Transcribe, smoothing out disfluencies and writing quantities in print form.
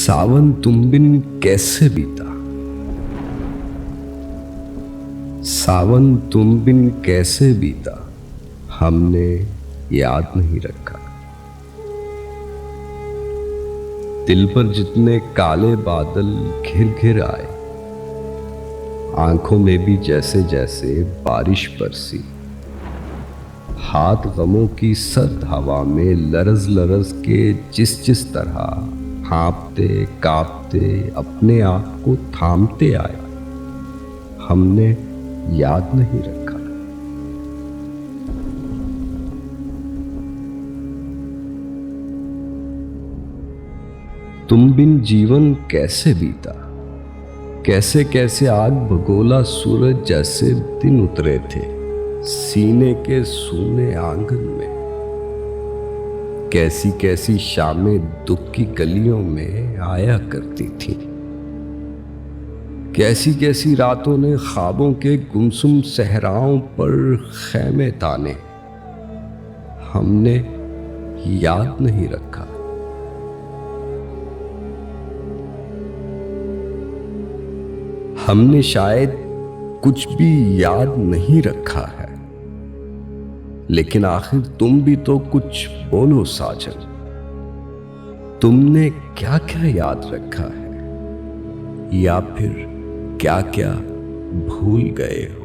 सावन तुम बिन कैसे बीता। सावन तुम बिन कैसे बीता, हमने याद नहीं रखा। दिल पर जितने काले बादल घिर घिर आए, आंखों में भी जैसे जैसे बारिश बरसी। हाथ गमों की सर्द हवा में लरज लरज के जिस तरह हाँपते कांपते अपने आप को थामते आए, हमने याद नहीं रखा। तुम बिन जीवन कैसे बीता, कैसे कैसे आग भगोला सूरज जैसे दिन उतरे थे सीने के सूने आंगन में। कैसी कैसी शामें दुख की गलियों में आया करती थी। कैसी कैसी रातों ने ख्वाबों के गुमसुम सहराओं पर खैमे ताने, हमने याद नहीं रखा। हमने शायद कुछ भी याद नहीं रखा है, लेकिन आखिर तुम भी तो कुछ बोलो साजन। तुमने क्या क्या याद रखा है, या फिर क्या क्या भूल गए हो।